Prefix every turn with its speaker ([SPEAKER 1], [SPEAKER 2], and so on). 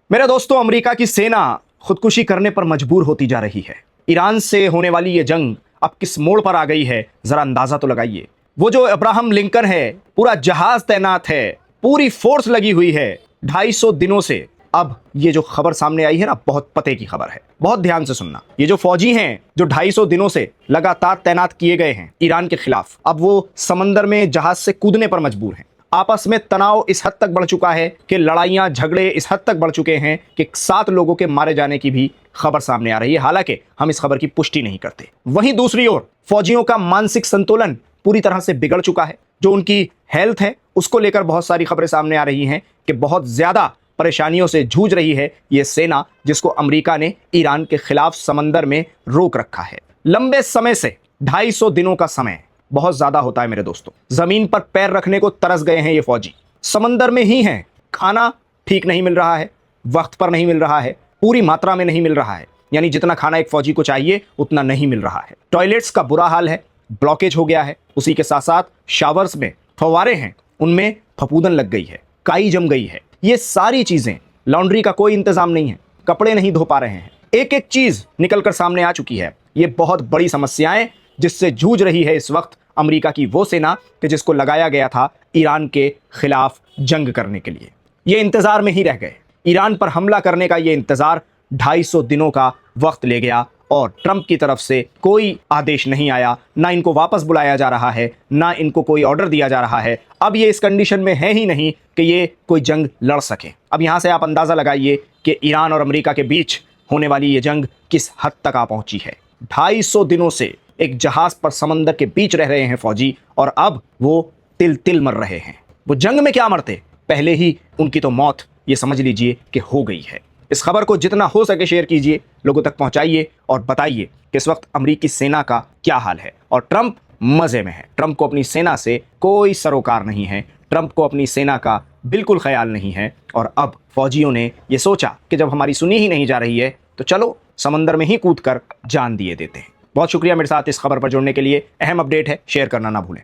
[SPEAKER 1] मेरे दोस्तों, अमेरिका की सेना खुदकुशी करने पर मजबूर होती जा रही है। ईरान से होने वाली ये जंग अब किस मोड़ पर आ गई है, जरा अंदाजा तो लगाइए। वो जो अब्राहम लिंकन है, पूरा जहाज तैनात है, पूरी फोर्स लगी हुई है 250 दिनों से। अब ये जो खबर सामने आई है ना, बहुत पते की खबर है, बहुत ध्यान से सुनना। ये जो फौजी हैं जो 250 दिनों से लगातार तैनात किए गए हैं ईरान के खिलाफ, अब वो समंदर में जहाज से कूदने पर मजबूर हैं। आपस में तनाव इस हद तक बढ़ चुका है कि लड़ाइयां झगड़े इस हद तक बढ़ चुके हैं कि 7 लोगों के मारे जाने की भी खबर सामने आ रही है। हालांकि हम इस खबर की पुष्टि नहीं करते। वहीं दूसरी ओर फौजियों का मानसिक संतुलन पूरी तरह से बिगड़ चुका है। जो उनकी हेल्थ है उसको लेकर बहुत सारी खबरें सामने आ रही हैं कि बहुत ज्यादा परेशानियों से जूझ रही है यह सेना, जिसको अमेरिका ने ईरान के खिलाफ समंदर में रोक रखा है। लंबे समय से 250 दिनों का समय बहुत ज्यादा होता है मेरे दोस्तों। जमीन पर पैर रखने को तरस गए हैं ये फौजी। समंदर में ही हैं, खाना ठीक नहीं मिल रहा है, वक्त पर नहीं मिल रहा है, पूरी मात्रा में नहीं मिल रहा है। यानी जितना खाना एक फौजी को चाहिए उतना नहीं मिल रहा है। टॉयलेट्स का बुरा हाल है, ब्लॉकेज हो गया है। उसी के साथ साथ शावर्स में फव्वारे हैं, उनमें फफूंदन लग गई है, काई जम गई है। ये सारी चीजें, लॉन्ड्री का कोई इंतजाम नहीं है, कपड़े नहीं धो पा रहे हैं। एक एक चीज निकलकर सामने आ चुकी है। ये बहुत बड़ी समस्याएं जिससे जूझ रही है इस वक्त अमेरिका की वो सेना कि जिसको लगाया गया था ईरान के खिलाफ जंग करने के लिए। ये इंतजार में ही रह गए। ईरान पर हमला करने का ये इंतजार 250 दिनों का वक्त ले गया और ट्रंप की तरफ से कोई आदेश नहीं आया। ना इनको वापस बुलाया जा रहा है, ना इनको कोई ऑर्डर दिया जा रहा है। अब ये इस कंडीशन में है ही नहीं कि ये कोई जंग लड़ सके। अब यहां से आप अंदाजा लगाइए कि ईरान और अमेरिका के बीच होने वाली ये जंग किस हद तक आ पहुंची है। 250 दिनों से एक जहाज पर समंदर के बीच रह रहे हैं फौजी, और अब वो तिल तिल मर रहे हैं। वो जंग में क्या मरते, पहले ही उनकी तो मौत ये समझ लीजिए कि हो गई है। इस खबर को जितना हो सके शेयर कीजिए, लोगों तक पहुंचाइए और बताइए कि इस वक्त अमेरिकी सेना का क्या हाल है। और ट्रंप मजे में है। ट्रंप को अपनी सेना से कोई सरोकार नहीं है, ट्रंप को अपनी सेना का बिल्कुल ख्याल नहीं है। और अब फौजियों ने यह सोचा कि जब हमारी सुनी ही नहीं जा रही है तो चलो समंदर में ही कूद कर जान दिए देते हैं। बहुत शुक्रिया मेरे साथ इस खबर पर जुड़ने के लिए। अहम अपडेट है, शेयर करना ना भूलें।